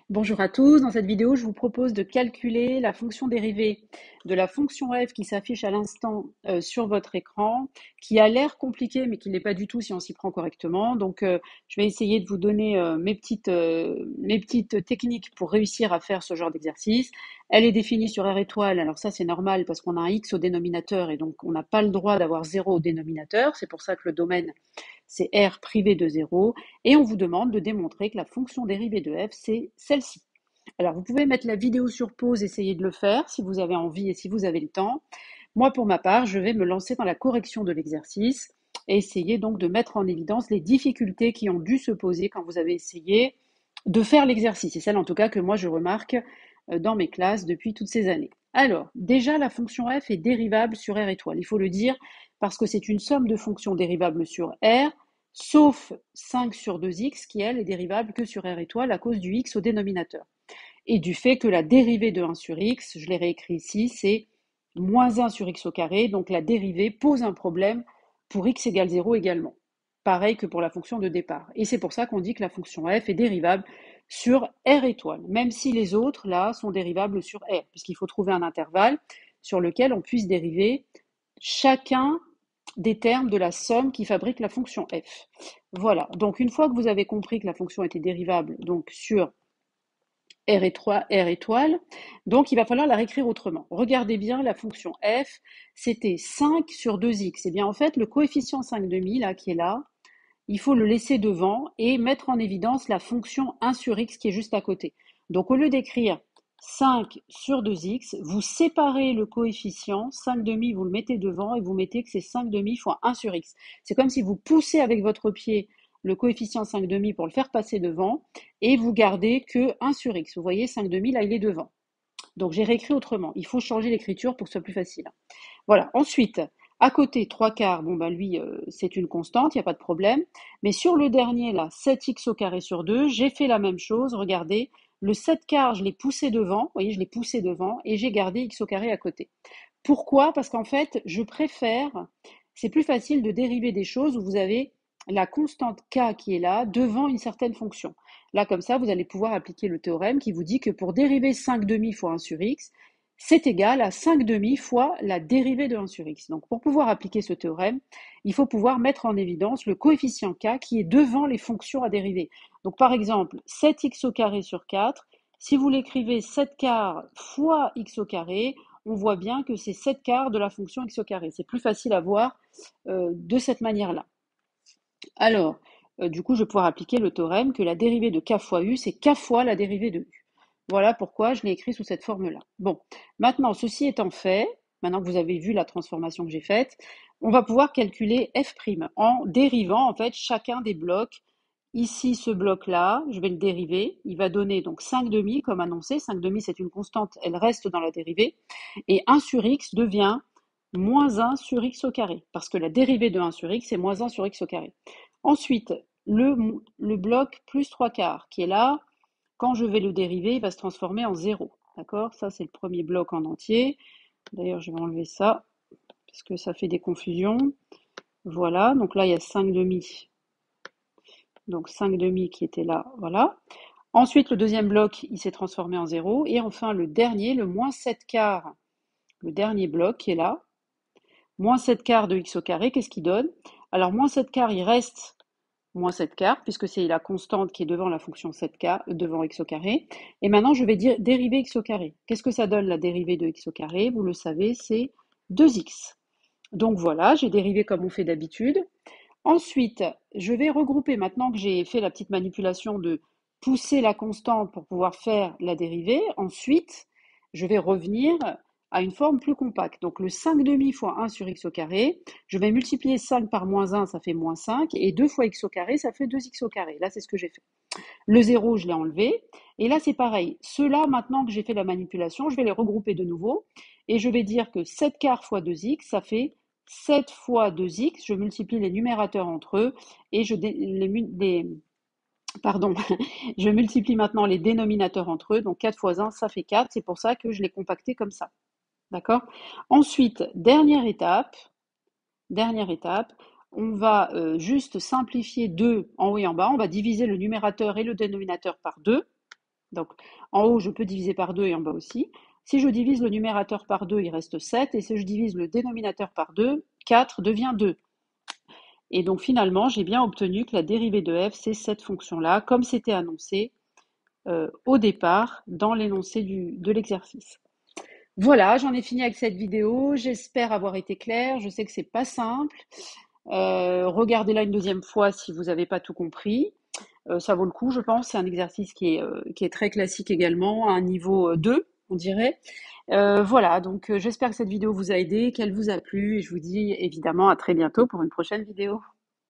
Bonjour à tous, dans cette vidéo, je vous propose de calculer la fonction dérivée de la fonction f qui s'affiche à l'instant sur votre écran, qui a l'air compliqué mais qui ne l'est pas du tout si on s'y prend correctement. Donc je vais essayer de vous donner mes petites techniques pour réussir à faire ce genre d'exercice. Elle est définie sur R étoile, alors ça c'est normal parce qu'on a un x au dénominateur et donc on n'a pas le droit d'avoir 0 au dénominateur, c'est pour ça que le domaine c'est R privé de 0, et on vous demande de démontrer que la fonction dérivée de f, c'est celle-ci. Alors, vous pouvez mettre la vidéo sur pause, essayer de le faire si vous avez envie et si vous avez le temps. Moi, pour ma part, je vais me lancer dans la correction de l'exercice et essayer donc de mettre en évidence les difficultés qui ont dû se poser quand vous avez essayé de faire l'exercice. C'est celle en tout cas que moi je remarque dans mes classes depuis toutes ces années. Alors, déjà, la fonction f est dérivable sur R étoile. Il faut le dire parce que c'est une somme de fonctions dérivables sur R, sauf 5 sur 2x qui, elle, est dérivable que sur R étoile à cause du x au dénominateur. Et du fait que la dérivée de 1 sur x, je l'ai réécrit ici, c'est moins 1 sur x au carré, donc la dérivée pose un problème pour x égale 0 également. Pareil que pour la fonction de départ. Et c'est pour ça qu'on dit que la fonction f est dérivable sur R étoile, même si les autres, là, sont dérivables sur R, puisqu'il faut trouver un intervalle sur lequel on puisse dériver chacun des termes de la somme qui fabrique la fonction f. Voilà, donc une fois que vous avez compris que la fonction était dérivable donc sur R étoile, donc il va falloir la réécrire autrement. Regardez bien la fonction f, c'était 5 sur 2x. Et bien en fait, le coefficient 5 demi, là, qui est là, il faut le laisser devant et mettre en évidence la fonction 1 sur x qui est juste à côté. Donc au lieu d'écrire 5 sur 2x, vous séparez le coefficient, 5 demi, vous le mettez devant et vous mettez que c'est 5 demi fois 1 sur x. C'est comme si vous poussez avec votre pied le coefficient 5 demi pour le faire passer devant et vous gardez que 1 sur x. Vous voyez, 5 demi, là, il est devant. Donc j'ai réécrit autrement. Il faut changer l'écriture pour que ce soit plus facile. Voilà. Ensuite, à côté, 3 quarts, bon ben lui, c'est une constante, il n'y a pas de problème. Mais sur le dernier, là, 7x au carré sur 2, j'ai fait la même chose. Regardez, le 7 quarts, je l'ai poussé devant. Vous voyez, je l'ai poussé devant et j'ai gardé x au carré à côté. Pourquoi? Parce qu'en fait, je préfère, c'est plus facile de dériver des choses où vous avez la constante k qui est là devant une certaine fonction. Là, comme ça, vous allez pouvoir appliquer le théorème qui vous dit que pour dériver 5 demi fois 1 sur x, c'est égal à 5 demi fois la dérivée de 1 sur x. Donc pour pouvoir appliquer ce théorème, il faut pouvoir mettre en évidence le coefficient k qui est devant les fonctions à dériver. Donc par exemple, 7x au carré sur 4, si vous l'écrivez 7 quarts fois x au carré, on voit bien que c'est 7 quarts de la fonction x au carré. C'est plus facile à voir de cette manière-là. Alors, du coup, je vais pouvoir appliquer le théorème que la dérivée de k fois u, c'est k fois la dérivée de u. Voilà pourquoi je l'ai écrit sous cette forme-là. Bon, maintenant, ceci étant fait, maintenant que vous avez vu la transformation que j'ai faite, on va pouvoir calculer f' en dérivant en fait chacun des blocs. Ici, ce bloc-là, je vais le dériver. Il va donner donc 5 demi, comme annoncé. 5 demi, c'est une constante, elle reste dans la dérivée. Et 1 sur x devient moins 1 sur x au carré, parce que la dérivée de 1 sur x, c'est moins 1 sur x au carré. Ensuite, le bloc plus 3 quarts, qui est là, quand je vais le dériver, il va se transformer en 0. D'accord? Ça, c'est le premier bloc en entier. D'ailleurs, je vais enlever ça, parce que ça fait des confusions. Voilà, donc là, il y a 5 demi. Donc 5 demi qui était là, voilà. Ensuite, le deuxième bloc, il s'est transformé en 0. Et enfin, le dernier, le moins 7 quarts, le dernier bloc qui est là, moins 7 quarts de x au carré, qu'est-ce qu'il donne? Alors, moins 7 quarts, il reste moins 7 quarts, puisque c'est la constante qui est devant la fonction 7 quarts, devant x au carré. Et maintenant, je vais dire dériver x au carré. Qu'est-ce que ça donne la dérivée de x au carré? Vous le savez, c'est 2x. Donc voilà, j'ai dérivé comme on fait d'habitude. Ensuite, je vais regrouper, maintenant que j'ai fait la petite manipulation de pousser la constante pour pouvoir faire la dérivée, ensuite, je vais revenir à une forme plus compacte. Donc le 5 demi fois 1 sur x au carré, je vais multiplier 5 par moins 1, ça fait moins 5, et 2 fois x au carré, ça fait 2x au carré. Là, c'est ce que j'ai fait. Le 0, je l'ai enlevé. Et là, c'est pareil. Ceux-là, maintenant que j'ai fait la manipulation, je vais les regrouper de nouveau. Et je vais dire que 7 quarts fois 2x, ça fait 7 fois 2x. Je multiplie les numérateurs entre eux. Et pardon, je multiplie maintenant les dénominateurs entre eux. Donc 4 fois 1, ça fait 4. C'est pour ça que je l'ai compacté comme ça. D'accord? Ensuite, dernière étape, on va juste simplifier 2 en haut et en bas. On va diviser le numérateur et le dénominateur par 2. Donc, en haut, je peux diviser par 2 et en bas aussi. Si je divise le numérateur par 2, il reste 7. Et si je divise le dénominateur par 2, 4 devient 2. Et donc, finalement, j'ai bien obtenu que la dérivée de f, c'est cette fonction-là, comme c'était annoncé au départ dans l'énoncé de l'exercice. Voilà, j'en ai fini avec cette vidéo. J'espère avoir été claire. Je sais que c'est pas simple. Regardez-la une deuxième fois si vous n'avez pas tout compris. Ça vaut le coup, je pense. C'est un exercice qui est très classique également, à un niveau 2, on dirait. Voilà, donc j'espère que cette vidéo vous a aidé, qu'elle vous a plu, et je vous dis évidemment à très bientôt pour une prochaine vidéo.